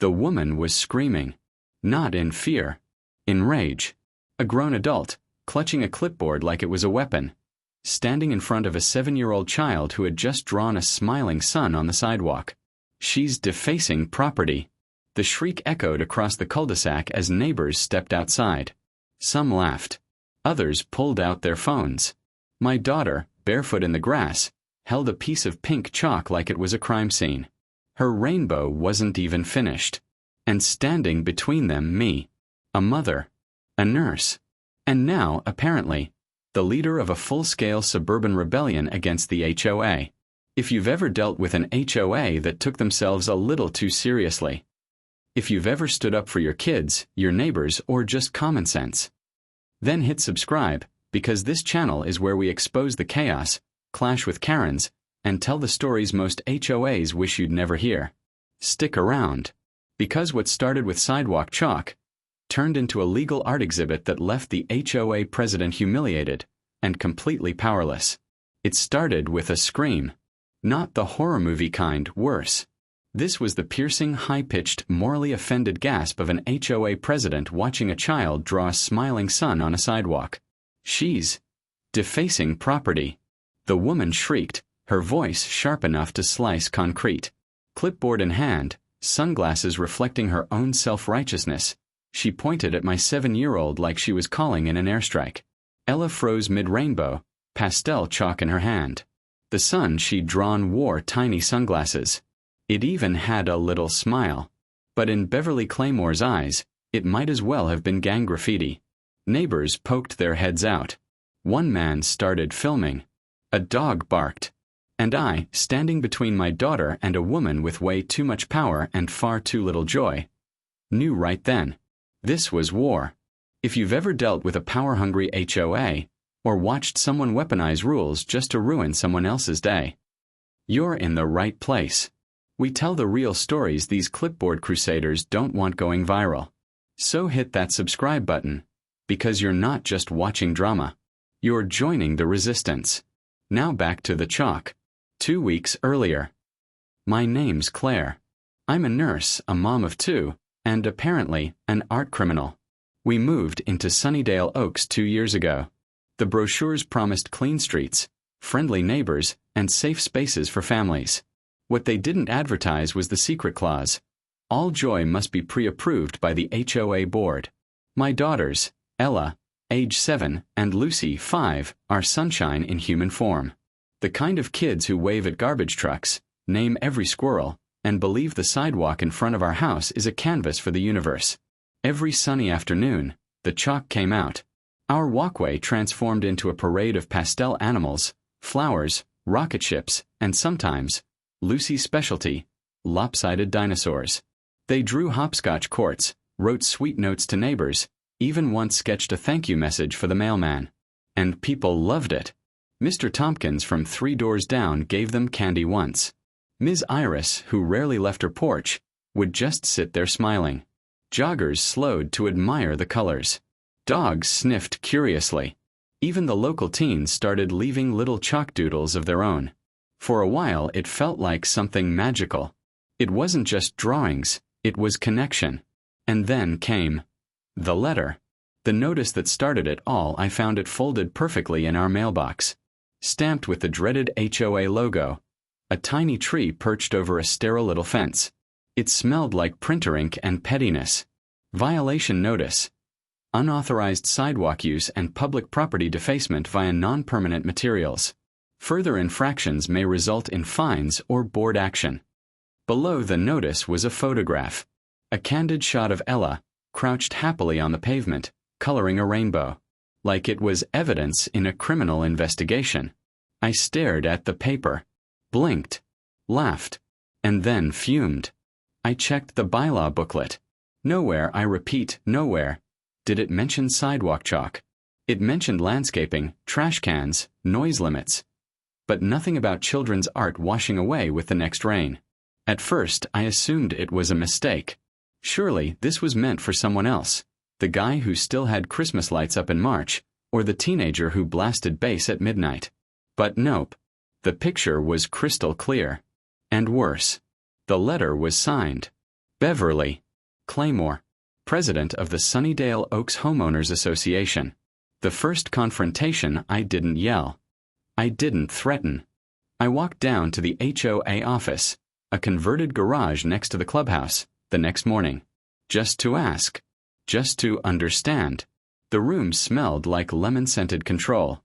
The woman was screaming. Not in fear. In rage. A grown adult, clutching a clipboard like it was a weapon, standing in front of a 7-year-old child who had just drawn a smiling sun on the sidewalk. She's defacing property. The shriek echoed across the cul-de-sac as neighbors stepped outside. Some laughed. Others pulled out their phones. My daughter, barefoot in the grass, held a piece of pink chalk like it was a crime scene. Her rainbow wasn't even finished. And standing between them, me. A mother. A nurse. And now, apparently, the leader of a full-scale suburban rebellion against the HOA. If you've ever dealt with an HOA that took themselves a little too seriously. If you've ever stood up for your kids, your neighbors, or just common sense. Then hit subscribe, because this channel is where we expose the chaos, clash with Karens, and tell the stories most HOAs wish you'd never hear. Stick around. Because what started with sidewalk chalk turned into a legal art exhibit that left the HOA president humiliated and completely powerless. It started with a scream. Not the horror movie kind, worse. This was the piercing, high-pitched, morally offended gasp of an HOA president watching a child draw a smiling sun on a sidewalk. She's defacing property. The woman shrieked, her voice sharp enough to slice concrete. Clipboard in hand, sunglasses reflecting her own self-righteousness, she pointed at my 7-year-old like she was calling in an airstrike. Ella froze mid-rainbow, pastel chalk in her hand. The sun she'd drawn wore tiny sunglasses. It even had a little smile. But in Beverly Claymore's eyes, it might as well have been gang graffiti. Neighbors poked their heads out. One man started filming. A dog barked. And I, standing between my daughter and a woman with way too much power and far too little joy, knew right then. This was war. If you've ever dealt with a power-hungry HOA, or watched someone weaponize rules just to ruin someone else's day, you're in the right place. We tell the real stories these clipboard crusaders don't want going viral. So hit that subscribe button, because you're not just watching drama. You're joining the resistance. Now back to the chalk. 2 weeks earlier. My name's Claire. I'm a nurse, a mom of 2, and apparently an art criminal. We moved into Sunnydale Oaks 2 years ago. The brochures promised clean streets, friendly neighbors, and safe spaces for families. What they didn't advertise was the secret clause. All joy must be pre-approved by the HOA board. My daughters, Ella, age 7, and Lucy, 5, are sunshine in human form. The kind of kids who wave at garbage trucks, name every squirrel, and believe the sidewalk in front of our house is a canvas for the universe. Every sunny afternoon, the chalk came out. Our walkway transformed into a parade of pastel animals, flowers, rocket ships, and sometimes, Lucy's specialty, lopsided dinosaurs. They drew hopscotch courts, wrote sweet notes to neighbors, even once sketched a thank you message for the mailman. And people loved it. Mr. Tompkins from 3 doors down gave them candy once. Ms. Iris, who rarely left her porch, would just sit there smiling. Joggers slowed to admire the colors. Dogs sniffed curiously. Even the local teens started leaving little chalk doodles of their own. For a while it felt like something magical. It wasn't just drawings, it was connection. And then came the letter. The notice that started it all. I found it folded perfectly in our mailbox. Stamped with the dreaded HOA logo. A tiny tree perched over a sterile little fence. It smelled like printer ink and pettiness. Violation notice. Unauthorized sidewalk use and public property defacement via non-permanent materials. Further infractions may result in fines or board action. Below the notice was a photograph. A candid shot of Ella, crouched happily on the pavement, coloring a rainbow. Like it was evidence in a criminal investigation. I stared at the paper. Blinked, laughed, and then fumed. I checked the bylaw booklet. Nowhere, I repeat, nowhere, did it mention sidewalk chalk. It mentioned landscaping, trash cans, noise limits. But nothing about children's art washing away with the next rain. At first, I assumed it was a mistake. Surely, this was meant for someone else. The guy who still had Christmas lights up in March, or the teenager who blasted bass at midnight. But nope. The picture was crystal clear. And worse. The letter was signed. Beverly Claymore, president of the Sunnydale Oaks Homeowners Association. The first confrontation, I didn't yell. I didn't threaten. I walked down to the HOA office, a converted garage next to the clubhouse, the next morning, just to ask, just to understand. The room smelled like lemon-scented control.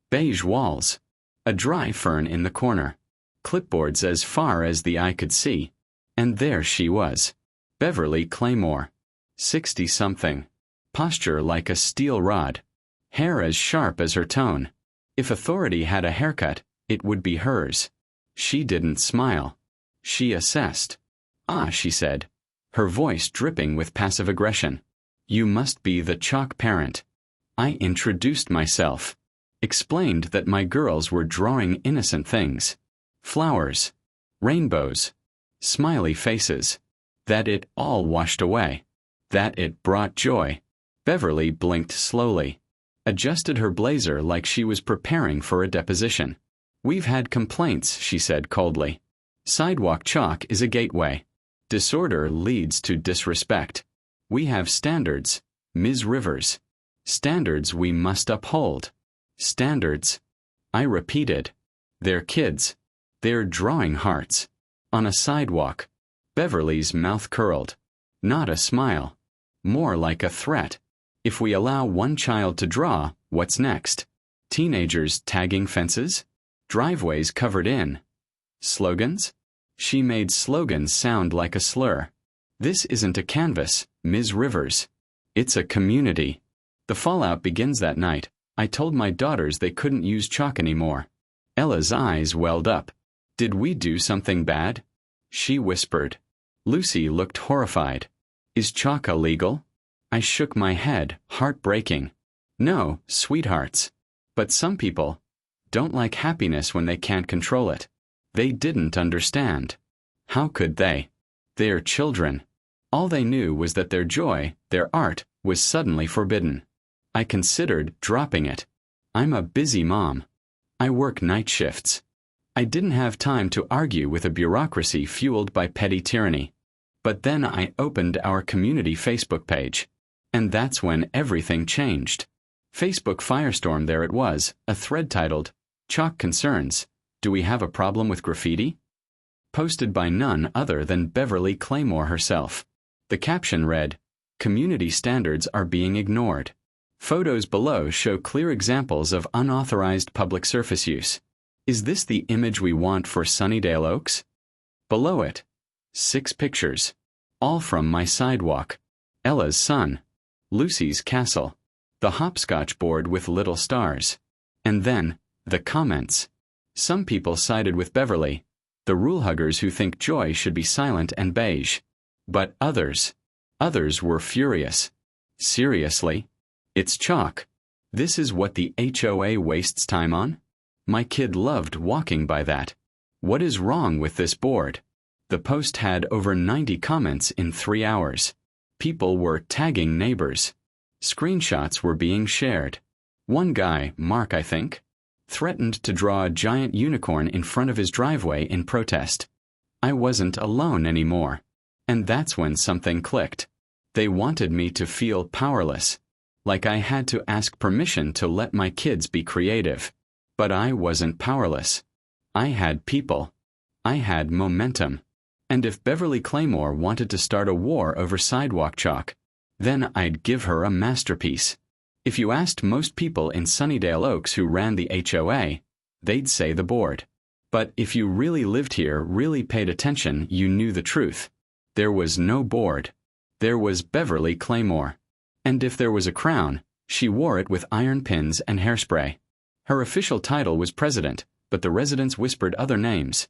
Beige walls, a dry fern in the corner, clipboards as far as the eye could see, and there she was, Beverly Claymore, 60-something, posture like a steel rod, hair as sharp as her tone. If authority had a haircut, it would be hers. She didn't smile. She assessed. "Ah," she said, her voice dripping with passive aggression. "You must be the chalk parent." I introduced myself, explained that my girls were drawing innocent things. Flowers, rainbows, smiley faces. That it all washed away. That it brought joy. Beverly blinked slowly, adjusted her blazer like she was preparing for a deposition. "We've had complaints," she said coldly. "Sidewalk chalk is a gateway. Disorder leads to disrespect. We have standards, Ms. Rivers. Standards we must uphold. Standards." I repeated. "They're kids. They're drawing hearts. On a sidewalk." Beverly's mouth curled. Not a smile. More like a threat. "If we allow one child to draw, what's next? Teenagers tagging fences? Driveways covered in? Slogans?" She made slogans sound like a slur. "This isn't a canvas, Ms. Rivers. It's a community." The fallout begins that night. I told my daughters they couldn't use chalk anymore. Ella's eyes welled up. "Did we do something bad?" She whispered. Lucy looked horrified. "Is chalk illegal?" I shook my head, heartbreaking. "No, sweethearts. But some people don't like happiness when they can't control it." They didn't understand. How could they? They're children. All they knew was that their joy, their art, was suddenly forbidden. I considered dropping it. I'm a busy mom. I work night shifts. I didn't have time to argue with a bureaucracy fueled by petty tyranny. But then I opened our community Facebook page. And that's when everything changed. Facebook firestorm, there it was, a thread titled, "Chalk Concerns. Do we have a problem with graffiti?" Posted by none other than Beverly Claymore herself. The caption read, "Community standards are being ignored." Photos below show clear examples of unauthorized public surface use. Is this the image we want for Sunnydale Oaks? Below it, 6 pictures, all from my sidewalk. Ella's son, Lucy's castle, the hopscotch board with little stars. And then, the comments. Some people sided with Beverly, the rule huggers who think joy should be silent and beige. But others were furious. Seriously? It's chalk. This is what the HOA wastes time on? My kid loved walking by that. What is wrong with this board? The post had over 90 comments in 3 hours. People were tagging neighbors. Screenshots were being shared. One guy, Mark I think, threatened to draw a giant unicorn in front of his driveway in protest. I wasn't alone anymore. And that's when something clicked. They wanted me to feel powerless, like I had to ask permission to let my kids be creative. But I wasn't powerless. I had people. I had momentum. And if Beverly Claymore wanted to start a war over sidewalk chalk, then I'd give her a masterpiece. If you asked most people in Sunnydale Oaks who ran the HOA, they'd say the board. But if you really lived here, really paid attention, you knew the truth. There was no board. There was Beverly Claymore. And if there was a crown, she wore it with iron pins and hairspray. Her official title was president, but the residents whispered other names.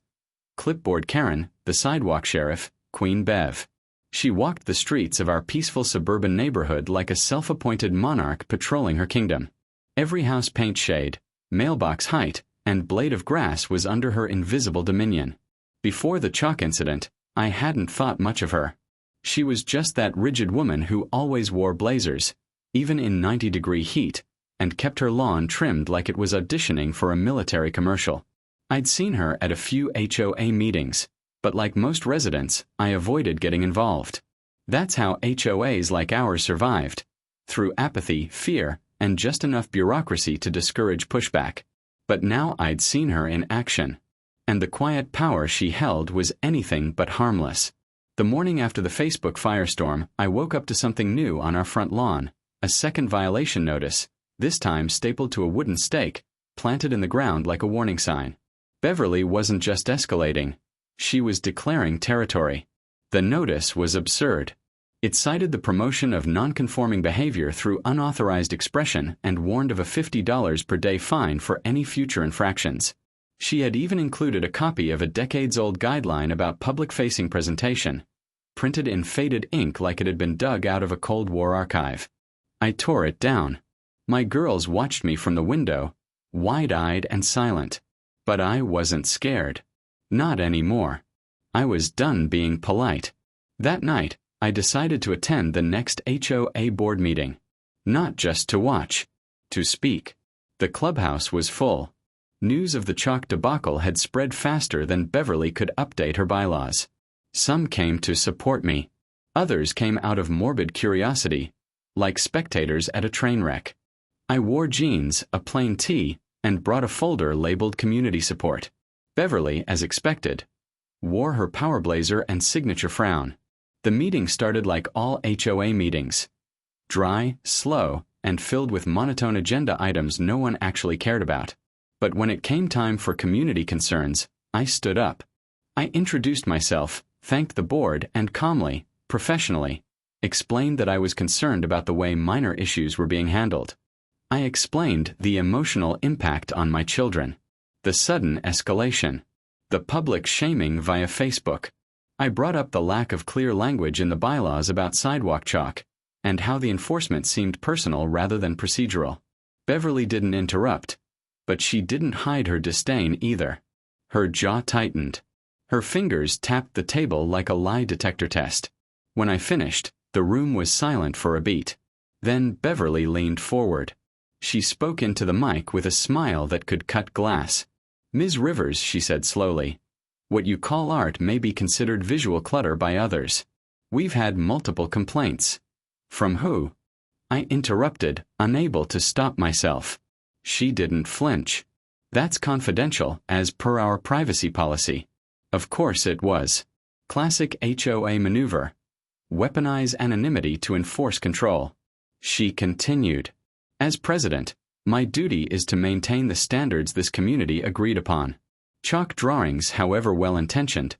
Clipboard Karen, the sidewalk sheriff, Queen Bev. She walked the streets of our peaceful suburban neighborhood like a self-appointed monarch patrolling her kingdom. Every house paint shade, mailbox height, and blade of grass was under her invisible dominion. Before the chalk incident, I hadn't thought much of her. She was just that rigid woman who always wore blazers, even in 90-degree heat, and kept her lawn trimmed like it was auditioning for a military commercial. I'd seen her at a few HOA meetings, But like most residents, I avoided getting involved. That's how HOAs like ours survived, through apathy, fear, and just enough bureaucracy to discourage pushback. But now I'd seen her in action, and the quiet power she held was anything but harmless. The morning after the Facebook firestorm, I woke up to something new on our front lawn, a second violation notice, this time stapled to a wooden stake, planted in the ground like a warning sign. Beverly wasn't just escalating, she was declaring territory. The notice was absurd. It cited the promotion of non-conforming behavior through unauthorized expression and warned of a $50 per day fine for any future infractions. She had even included a copy of a decades-old guideline about public-facing presentation, printed in faded ink like it had been dug out of a Cold War archive. I tore it down. My girls watched me from the window, wide-eyed and silent. But I wasn't scared. Not anymore. I was done being polite. That night, I decided to attend the next HOA board meeting. Not just to watch, to speak. The clubhouse was full. News of the chalk debacle had spread faster than Beverly could update her bylaws. Some came to support me. Others came out of morbid curiosity, like spectators at a train wreck. I wore jeans, a plain tee, and brought a folder labeled Community Support. Beverly, as expected, wore her power blazer and signature frown. The meeting started like all HOA meetings. Dry, slow, and filled with monotone agenda items no one actually cared about. But when it came time for community concerns, I stood up. I introduced myself, thanked the board, and calmly, professionally, explained that I was concerned about the way minor issues were being handled. I explained the emotional impact on my children, the sudden escalation, the public shaming via Facebook. I brought up the lack of clear language in the bylaws about sidewalk chalk, and how the enforcement seemed personal rather than procedural. Beverly didn't interrupt, but she didn't hide her disdain either. Her jaw tightened. Her fingers tapped the table like a lie detector test. When I finished, the room was silent for a beat. Then Beverly leaned forward. She spoke into the mic with a smile that could cut glass. "Ms. Rivers," she said slowly, "what you call art may be considered visual clutter by others. We've had multiple complaints." "From who?" I interrupted, unable to stop myself. She didn't flinch. "That's confidential, as per our privacy policy." Of course it was. Classic HOA maneuver. Weaponize anonymity to enforce control. She continued. "As president, my duty is to maintain the standards this community agreed upon. Chalk drawings, however well-intentioned,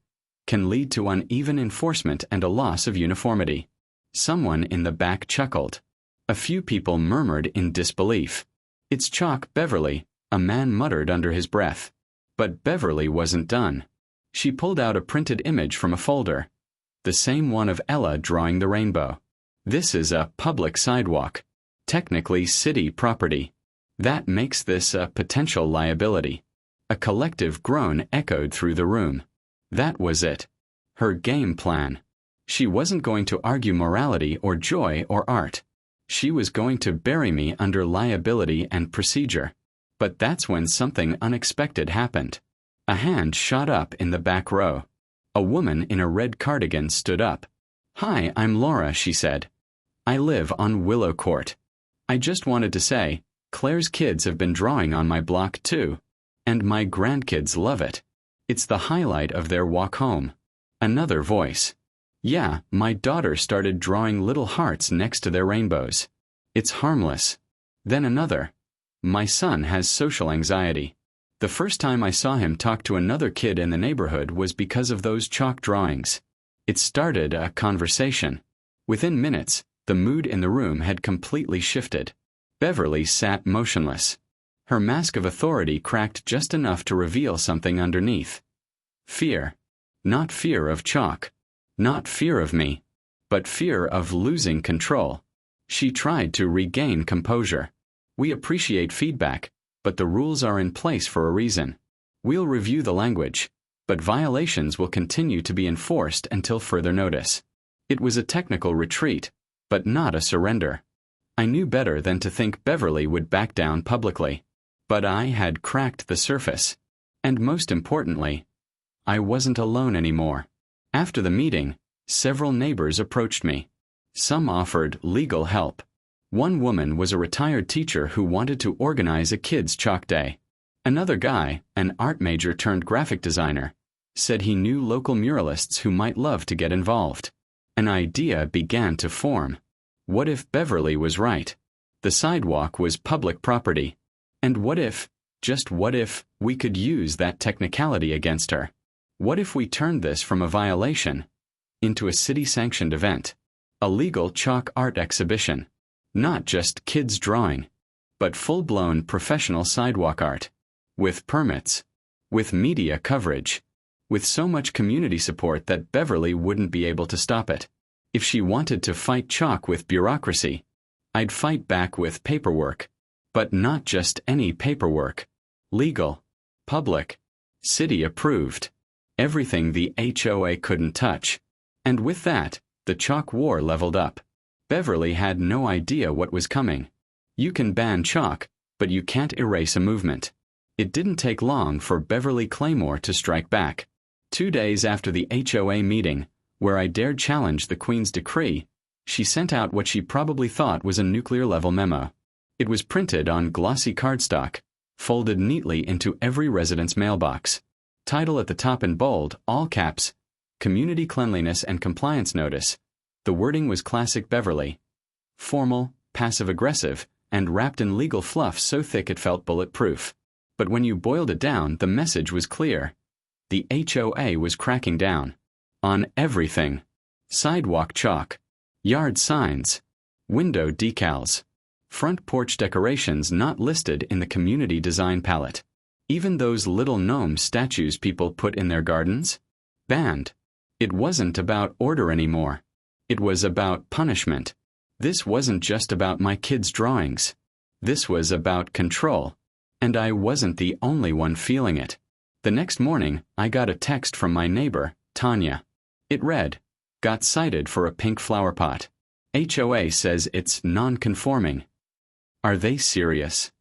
can lead to uneven enforcement and a loss of uniformity." Someone in the back chuckled. A few people murmured in disbelief. "It's chalk, Beverly," a man muttered under his breath. But Beverly wasn't done. She pulled out a printed image from a folder, the same one of Ella drawing the rainbow. "This is a public sidewalk. Technically city property. That makes this a potential liability." A collective groan echoed through the room. That was it. Her game plan. She wasn't going to argue morality or joy or art. She was going to bury me under liability and procedure. But that's when something unexpected happened. A hand shot up in the back row. A woman in a red cardigan stood up. "Hi, I'm Laura," she said. "I live on Willow Court. I just wanted to say, Claire's kids have been drawing on my block too. And my grandkids love it. It's the highlight of their walk home." Another voice. "Yeah, my daughter started drawing little hearts next to their rainbows. It's harmless." Then another. "My son has social anxiety. The first time I saw him talk to another kid in the neighborhood was because of those chalk drawings." It started a conversation. Within minutes, the mood in the room had completely shifted. Beverly sat motionless. Her mask of authority cracked just enough to reveal something underneath. Fear. Not fear of chalk. Not fear of me. But fear of losing control. She tried to regain composure. "We appreciate feedback, but the rules are in place for a reason. We'll review the language, but violations will continue to be enforced until further notice." It was a technical retreat, but not a surrender. I knew better than to think Beverly would back down publicly. But I had cracked the surface. And most importantly, I wasn't alone anymore. After the meeting, several neighbors approached me. Some offered legal help. One woman was a retired teacher who wanted to organize a kids' chalk day. Another guy, an art major turned graphic designer, said he knew local muralists who might love to get involved. An idea began to form. What if Beverly was right? The sidewalk was public property. And what if, just what if, we could use that technicality against her? What if we turned this from a violation into a city-sanctioned event? A legal chalk art exhibition. Not just kids drawing, but full-blown professional sidewalk art. With permits. With media coverage. With so much community support that Beverly wouldn't be able to stop it. If she wanted to fight chalk with bureaucracy, I'd fight back with paperwork. But not just any paperwork. Legal. Public. City approved. Everything the HOA couldn't touch. And with that, the chalk war leveled up. Beverly had no idea what was coming. You can ban chalk, but you can't erase a movement. It didn't take long for Beverly Claymore to strike back. 2 days after the HOA meeting, where I dared challenge the Queen's decree, she sent out what she probably thought was a nuclear-level memo. It was printed on glossy cardstock, folded neatly into every resident's mailbox. Title at the top in bold, all caps, Community Cleanliness and Compliance Notice. The wording was classic Beverly. Formal, passive-aggressive, and wrapped in legal fluff so thick it felt bulletproof. But when you boiled it down, the message was clear. The HOA was cracking down. On everything. Sidewalk chalk. Yard signs. Window decals. Front porch decorations not listed in the community design palette. Even those little gnome statues people put in their gardens? Banned. It wasn't about order anymore. It was about punishment. This wasn't just about my kids' drawings. This was about control. And I wasn't the only one feeling it. The next morning, I got a text from my neighbor, Tanya. It read, "Got cited for a pink flower pot. HOA says it's non-conforming." Are they serious?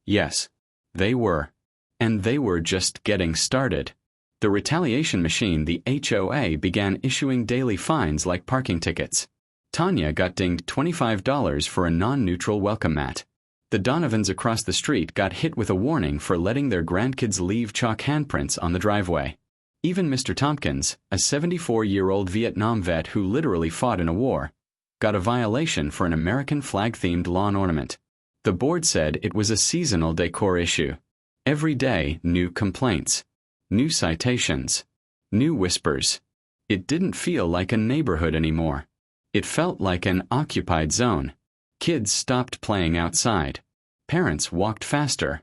Yes, they were. And they were just getting started. The retaliation machine, the HOA, began issuing daily fines like parking tickets. Tanya got dinged $25 for a non-neutral welcome mat. The Donovans across the street got hit with a warning for letting their grandkids leave chalk handprints on the driveway. Even Mr. Tompkins, a 74-year-old Vietnam vet who literally fought in a war, got a violation for an American flag-themed lawn ornament. The board said it was a seasonal decor issue. Every day, new complaints. New citations. New whispers. It didn't feel like a neighborhood anymore. It felt like an occupied zone. Kids stopped playing outside. Parents walked faster.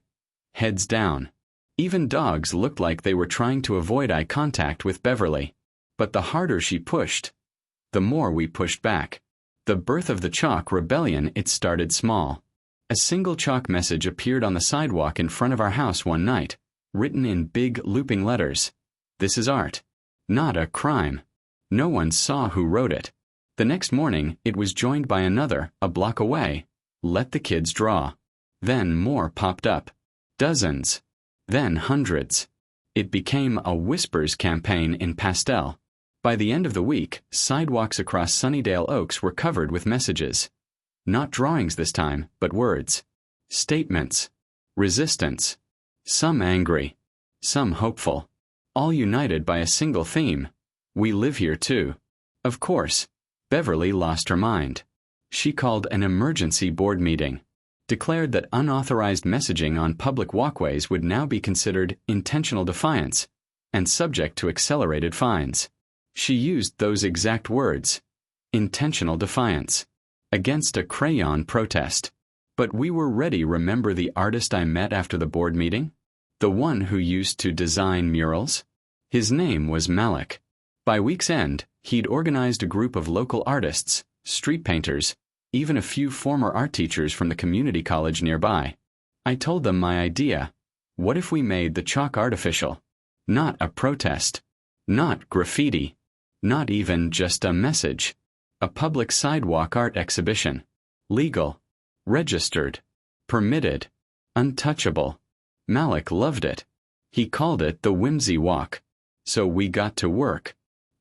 Heads down. Even dogs looked like they were trying to avoid eye contact with Beverly. But the harder she pushed, the more we pushed back. The birth of the chalk rebellion, it started small. A single chalk message appeared on the sidewalk in front of our house one night, written in big looping letters. This is art. Not a crime. No one saw who wrote it. The next morning, it was joined by another, a block away. Let the kids draw. Then more popped up. Dozens. Then hundreds. It became a whispers campaign in pastel. By the end of the week, sidewalks across Sunnydale Oaks were covered with messages. Not drawings this time, but words. Statements. Resistance. Some angry. Some hopeful. All united by a single theme. We live here too. Of course, Beverly lost her mind. She called an emergency board meeting. Declared that unauthorized messaging on public walkways would now be considered intentional defiance and subject to accelerated fines. She used those exact words. Intentional defiance. Against a crayon protest. But we were ready. Remember the artist I met after the board meeting? The one who used to design murals? His name was Malik. By week's end, he'd organized a group of local artists, street painters, even a few former art teachers from the community college nearby. I told them my idea. What if we made the chalk artificial? Not a protest. Not graffiti. Not even just a message. A public sidewalk art exhibition. Legal. Registered. Permitted. Untouchable. Malik loved it. He called it the Whimsy Walk. So we got to work.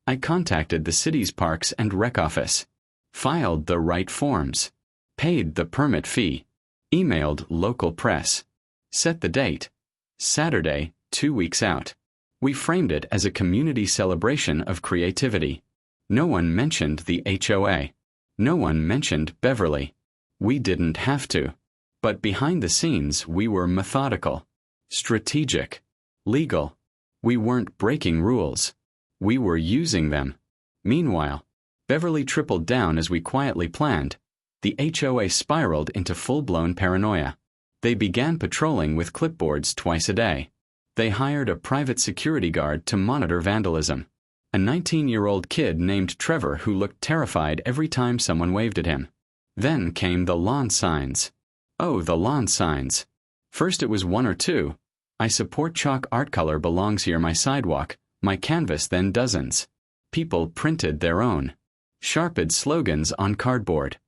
I contacted the city's Parks and Rec office, filed the right forms, paid the permit fee, emailed local press, set the date, Saturday, 2 weeks out. We framed it as a community celebration of creativity. No one mentioned the HOA. No one mentioned Beverly. We didn't have to. But behind the scenes, we were methodical, strategic, legal. We weren't breaking rules. We were using them. Meanwhile, Beverly tripled down as we quietly planned. The HOA spiraled into full-blown paranoia. They began patrolling with clipboards twice a day. They hired a private security guard to monitor vandalism. A 19-year-old kid named Trevor who looked terrified every time someone waved at him. Then came the lawn signs. Oh, the lawn signs. First it was 1 or 2. I support chalk art color belongs here my sidewalk, my canvas then dozens. People printed their own. Sharpened slogans on cardboard.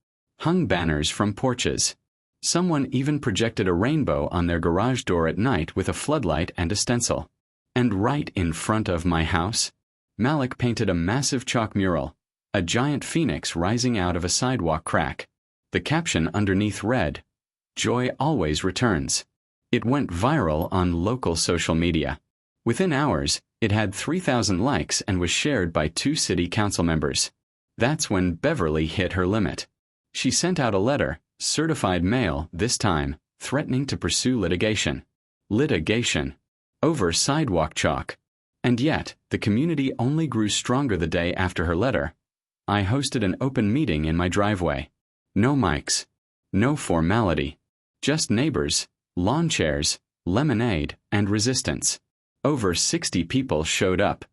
Hung banners from porches. Someone even projected a rainbow on their garage door at night with a floodlight and a stencil. And right in front of my house, Malik painted a massive chalk mural, a giant phoenix rising out of a sidewalk crack. The caption underneath read, "Joy always returns." It went viral on local social media. Within hours, it had 3,000 likes and was shared by 2 city council members. That's when Beverly hit her limit. She sent out a letter, certified mail this time, threatening to pursue litigation. Litigation. Over sidewalk chalk. And yet, the community only grew stronger the day after her letter. I hosted an open meeting in my driveway. No mics. No formality. Just neighbors, lawn chairs, lemonade, and resistance. Over 60 people showed up.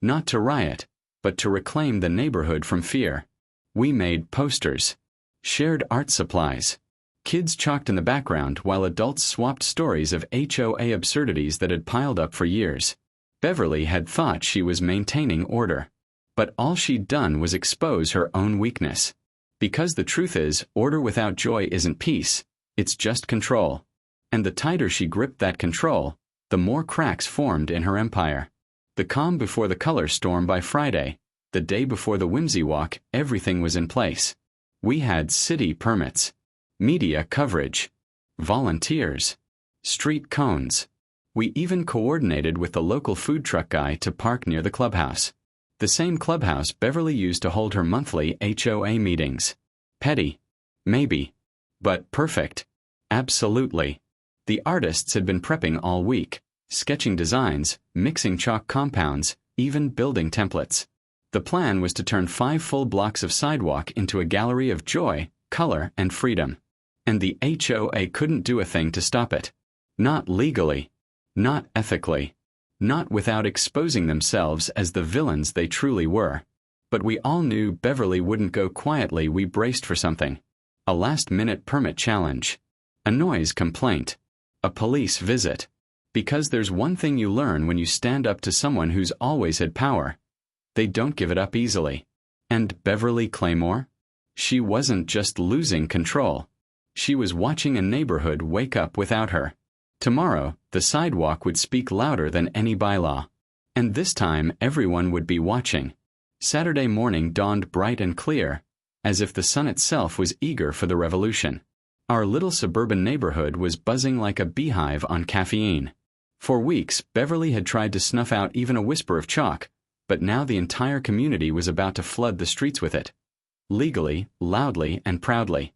Not to riot, but to reclaim the neighborhood from fear. We made posters. Shared art supplies. Kids chalked in the background while adults swapped stories of HOA absurdities that had piled up for years. Beverly had thought she was maintaining order. But all she'd done was expose her own weakness. Because the truth is, order without joy isn't peace, it's just control. And the tighter she gripped that control, the more cracks formed in her empire. The calm before the color storm by Friday, the day before the Whimsy Walk, everything was in place. We had city permits, media coverage, volunteers, street cones. We even coordinated with the local food truck guy to park near the clubhouse. The same clubhouse Beverly used to hold her monthly HOA meetings. Petty. Maybe. But perfect. Absolutely. The artists had been prepping all week, sketching designs, mixing chalk compounds, even building templates. The plan was to turn 5 full blocks of sidewalk into a gallery of joy, color, and freedom. And the HOA couldn't do a thing to stop it. Not legally. Not ethically. Not without exposing themselves as the villains they truly were. But we all knew Beverly wouldn't go quietly. We braced for something. A last-minute permit challenge. A noise complaint. A police visit. Because there's one thing you learn when you stand up to someone who's always had power. They don't give it up easily. And Beverly Claymore? She wasn't just losing control. She was watching a neighborhood wake up without her. Tomorrow, the sidewalk would speak louder than any bylaw. And this time, everyone would be watching. Saturday morning dawned bright and clear, as if the sun itself was eager for the revolution. Our little suburban neighborhood was buzzing like a beehive on caffeine. For weeks, Beverly had tried to snuff out even a whisper of chalk, but now the entire community was about to flood the streets with it. Legally, loudly, and proudly.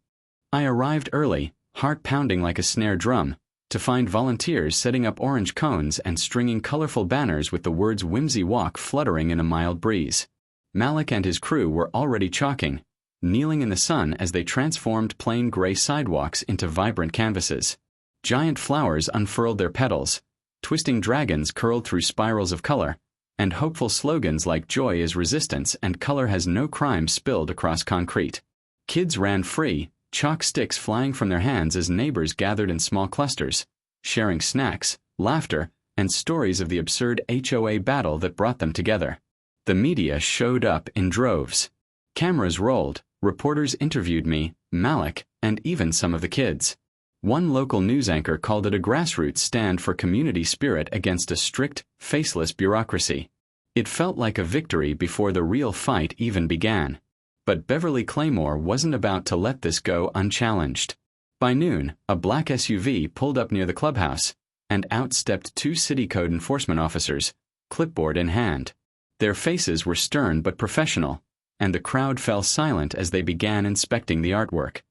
I arrived early, heart pounding like a snare drum, to find volunteers setting up orange cones and stringing colorful banners with the words Whimsy Walk fluttering in a mild breeze. Malik and his crew were already chalking, kneeling in the sun as they transformed plain gray sidewalks into vibrant canvases. Giant flowers unfurled their petals, twisting dragons curled through spirals of color, and hopeful slogans like joy is resistance and color has no crime spilled across concrete. Kids ran free, chalk sticks flying from their hands as neighbors gathered in small clusters, sharing snacks, laughter, and stories of the absurd HOA battle that brought them together. The media showed up in droves. Cameras rolled, reporters interviewed me, Malik, and even some of the kids. One local news anchor called it a grassroots stand for community spirit against a strict, faceless bureaucracy. It felt like a victory before the real fight even began. But Beverly Claymore wasn't about to let this go unchallenged. By noon, a black SUV pulled up near the clubhouse, and out stepped 2 city code enforcement officers, clipboard in hand. Their faces were stern but professional, and the crowd fell silent as they began inspecting the artwork.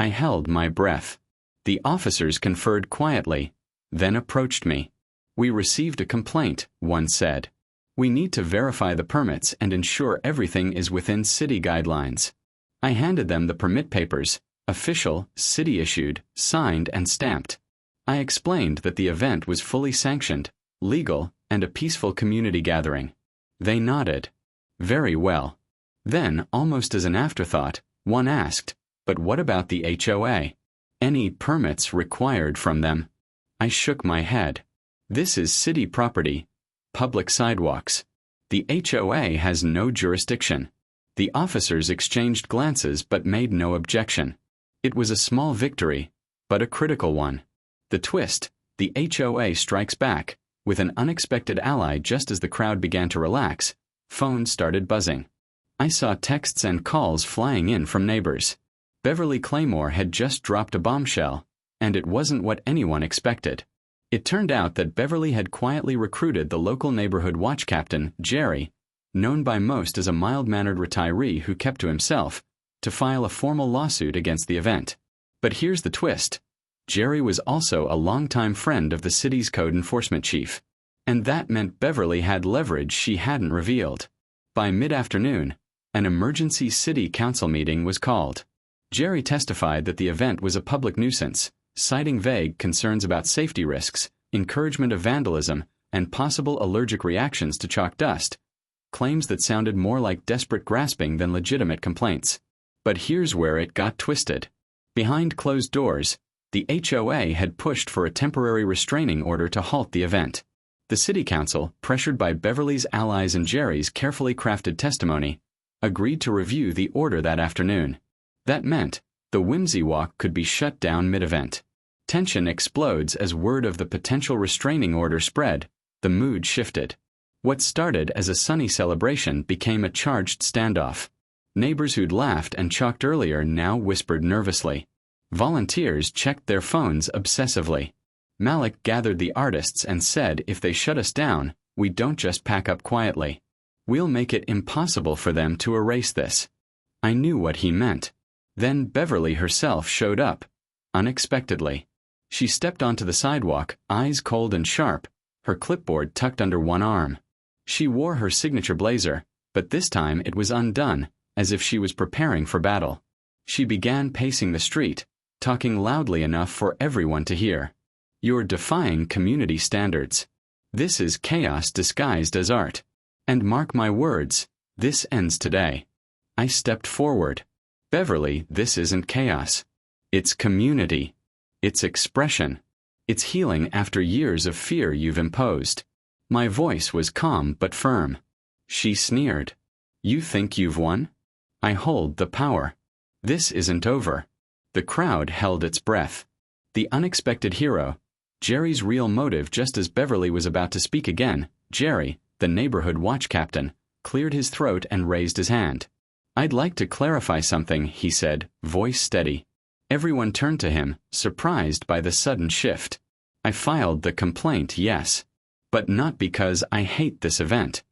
I held my breath. The officers conferred quietly, then approached me. "We received a complaint," one said. "We need to verify the permits and ensure everything is within city guidelines." I handed them the permit papers, official, city-issued, signed and stamped. I explained that the event was fully sanctioned, legal, and a peaceful community gathering. They nodded. "Very well." Then, almost as an afterthought, one asked, "But what about the HOA? Any permits required from them?" I shook my head. "This is city property, public sidewalks. The HOA has no jurisdiction." The officers exchanged glances but made no objection. It was a small victory, but a critical one. The twist: the HOA strikes back, with an unexpected ally just as the crowd began to relax. Phones started buzzing. I saw texts and calls flying in from neighbors. Beverly Claymore had just dropped a bombshell, and it wasn't what anyone expected. It turned out that Beverly had quietly recruited the local neighborhood watch captain, Jerry, known by most as a mild-mannered retiree who kept to himself, to file a formal lawsuit against the event. But here's the twist. Jerry was also a longtime friend of the city's code enforcement chief. And that meant Beverly had leverage she hadn't revealed. By mid-afternoon, an emergency city council meeting was called. Jerry testified that the event was a public nuisance, citing vague concerns about safety risks, encouragement of vandalism, and possible allergic reactions to chalk dust, claims that sounded more like desperate grasping than legitimate complaints. But here's where it got twisted. Behind closed doors, the HOA had pushed for a temporary restraining order to halt the event. The city council, pressured by Beverly's allies and Jerry's carefully crafted testimony, agreed to review the order that afternoon. That meant the Whimsy Walk could be shut down mid-event. Tension explodes as word of the potential restraining order spread. The mood shifted. What started as a sunny celebration became a charged standoff. Neighbors who'd laughed and chalked earlier now whispered nervously. Volunteers checked their phones obsessively. Malik gathered the artists and said if they shut us down, we don't just pack up quietly. We'll make it impossible for them to erase this. I knew what he meant. Then Beverly herself showed up, unexpectedly. She stepped onto the sidewalk, eyes cold and sharp, her clipboard tucked under one arm. She wore her signature blazer, but this time it was undone, as if she was preparing for battle. She began pacing the street, talking loudly enough for everyone to hear. "You're defying community standards. This is chaos disguised as art. And mark my words, this ends today." I stepped forward. "Beverly, this isn't chaos. It's community. It's expression. It's healing after years of fear you've imposed." My voice was calm but firm. She sneered. "You think you've won? I hold the power. This isn't over." The crowd held its breath. The unexpected hero, Jerry's real motive just as Beverly was about to speak again, Jerry, the neighborhood watch captain, cleared his throat and raised his hand. "I'd like to clarify something," he said, voice steady. Everyone turned to him, surprised by the sudden shift. "I filed the complaint, yes. But not because I hate this event.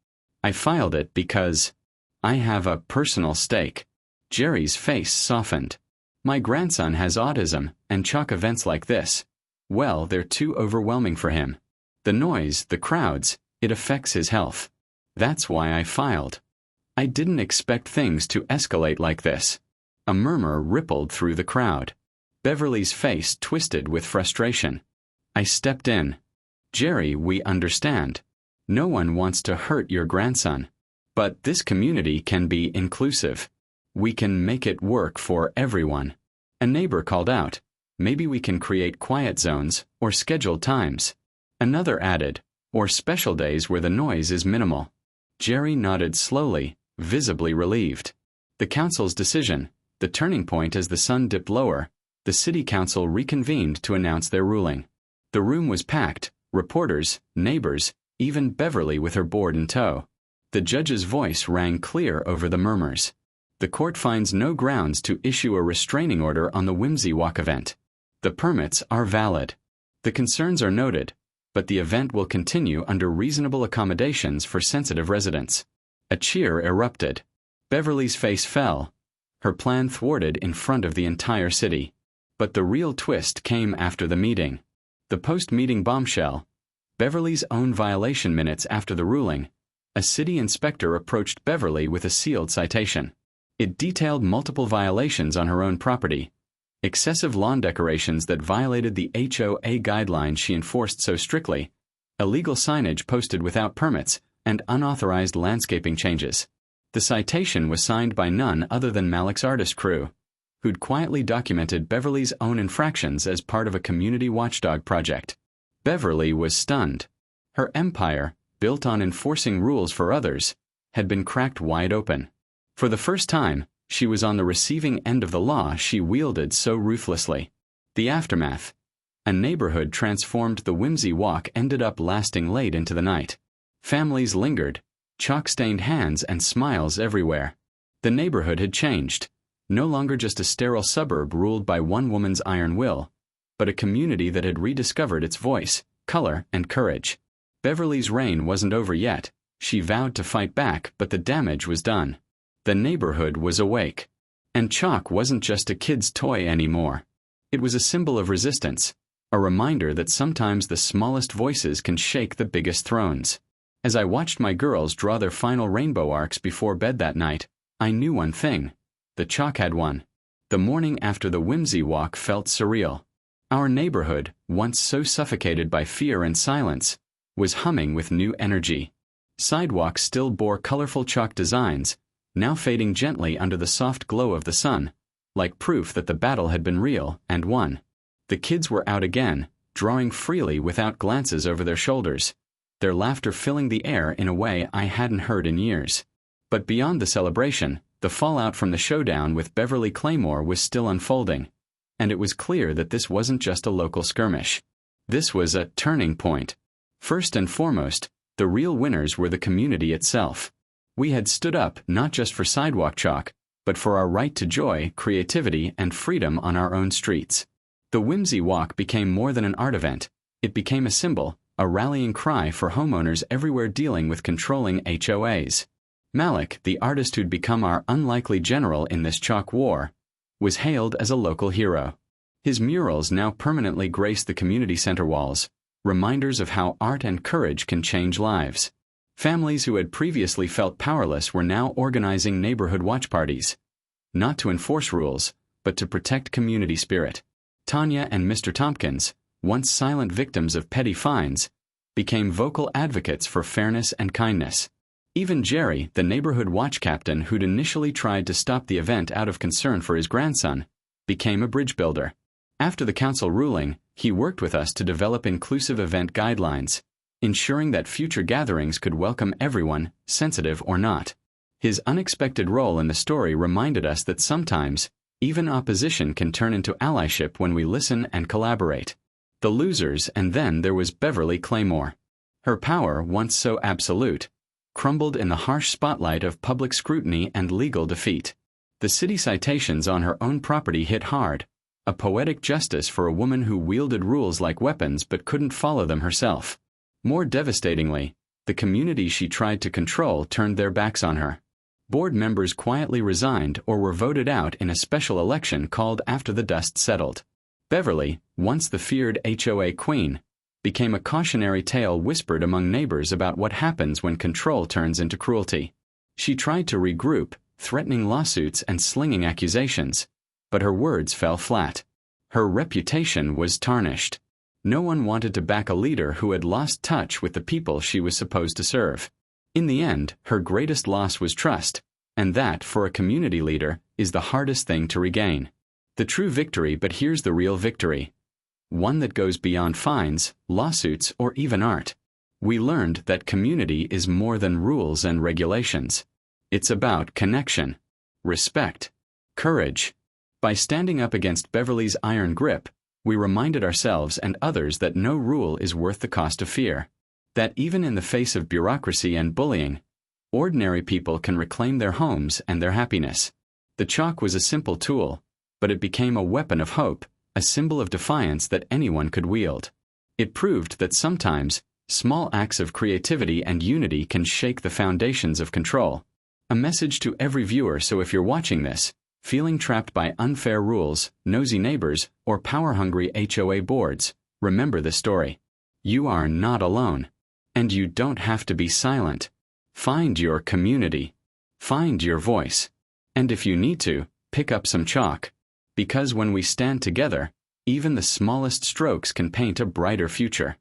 I filed it because I have a personal stake." Jerry's face softened. "My grandson has autism, and chalk events like this, well, they're too overwhelming for him. The noise, the crowds, it affects his health. That's why I filed." I didn't expect things to escalate like this. A murmur rippled through the crowd. Beverly's face twisted with frustration. I stepped in. "Jerry, we understand. No one wants to hurt your grandson. But this community can be inclusive. We can make it work for everyone." A neighbor called out, "Maybe we can create quiet zones or scheduled times." Another added, "Or special days where the noise is minimal." Jerry nodded slowly, visibly relieved. The council's decision, the turning point as the sun dipped lower, the city council reconvened to announce their ruling. The room was packed, reporters, neighbors, even Beverly with her board in tow. The judge's voice rang clear over the murmurs. The court finds no grounds to issue a restraining order on the Whimsy Walk event. The permits are valid. The concerns are noted, but the event will continue under reasonable accommodations for sensitive residents. A cheer erupted. Beverly's face fell. Her plan thwarted in front of the entire city. But the real twist came after the meeting. The post-meeting bombshell. Beverly's own violation minutes after the ruling. A city inspector approached Beverly with a sealed citation. It detailed multiple violations on her own property. Excessive lawn decorations that violated the HOA guidelines she enforced so strictly, illegal signage posted without permits, and unauthorized landscaping changes. The citation was signed by none other than Malik's artist crew, who'd quietly documented Beverly's own infractions as part of a community watchdog project. Beverly was stunned. Her empire, built on enforcing rules for others, had been cracked wide open. For the first time, she was on the receiving end of the law she wielded so ruthlessly. The aftermath. A neighborhood transformed. The Whimsy Walk ended up lasting late into the night. Families lingered, chalk-stained hands and smiles everywhere. The neighborhood had changed. No longer just a sterile suburb ruled by one woman's iron will, but a community that had rediscovered its voice, color, and courage. Beverly's reign wasn't over yet. She vowed to fight back, but the damage was done. The neighborhood was awake. And chalk wasn't just a kid's toy anymore. It was a symbol of resistance, a reminder that sometimes the smallest voices can shake the biggest thrones. As I watched my girls draw their final rainbow arcs before bed that night, I knew one thing. The chalk had won. The morning after the Whimsy Walk felt surreal. Our neighborhood, once so suffocated by fear and silence, was humming with new energy. Sidewalks still bore colorful chalk designs, now fading gently under the soft glow of the sun, like proof that the battle had been real and won. The kids were out again, drawing freely without glances over their shoulders, their laughter filling the air in a way I hadn't heard in years. But beyond the celebration, the fallout from the showdown with Beverly Claymore was still unfolding, and it was clear that this wasn't just a local skirmish. This was a turning point. First and foremost, the real winners were the community itself. We had stood up not just for sidewalk chalk, but for our right to joy, creativity, and freedom on our own streets. The Whimsy Walk became more than an art event. It became a symbol, a rallying cry for homeowners everywhere dealing with controlling HOAs. Malik, the artist who'd become our unlikely general in this chalk war, was hailed as a local hero. His murals now permanently grace the community center walls, reminders of how art and courage can change lives. Families who had previously felt powerless were now organizing neighborhood watch parties, not to enforce rules, but to protect community spirit. Tanya and Mr. Tompkins, once silent victims of petty fines, became vocal advocates for fairness and kindness. Even Jerry, the neighborhood watch captain who'd initially tried to stop the event out of concern for his grandson, became a bridge builder. After the council ruling, he worked with us to develop inclusive event guidelines, ensuring that future gatherings could welcome everyone, sensitive or not. His unexpected role in the story reminded us that sometimes, even opposition can turn into allyship when we listen and collaborate. The losers, and then there was Beverly Claymore. Her power, once so absolute, crumbled in the harsh spotlight of public scrutiny and legal defeat. The city citations on her own property hit hard, a poetic justice for a woman who wielded rules like weapons but couldn't follow them herself. More devastatingly, the community she tried to control turned their backs on her. Board members quietly resigned or were voted out in a special election called after the dust settled. Beverly, once the feared HOA queen, became a cautionary tale whispered among neighbors about what happens when control turns into cruelty. She tried to regroup, threatening lawsuits and slinging accusations, but her words fell flat. Her reputation was tarnished. No one wanted to back a leader who had lost touch with the people she was supposed to serve. In the end, her greatest loss was trust, and that, for a community leader, is the hardest thing to regain. The true victory, but here's the real victory. One that goes beyond fines, lawsuits, or even art. We learned that community is more than rules and regulations. It's about connection, respect, courage. By standing up against Beverly's iron grip, we reminded ourselves and others that no rule is worth the cost of fear. That even in the face of bureaucracy and bullying, ordinary people can reclaim their homes and their happiness. The chalk was a simple tool, but it became a weapon of hope, a symbol of defiance that anyone could wield. It proved that sometimes, small acts of creativity and unity can shake the foundations of control. A message to every viewer: so if you're watching this, feeling trapped by unfair rules, nosy neighbors, or power-hungry HOA boards, remember this story. You are not alone. And you don't have to be silent. Find your community. Find your voice. And if you need to, pick up some chalk. Because when we stand together, even the smallest strokes can paint a brighter future.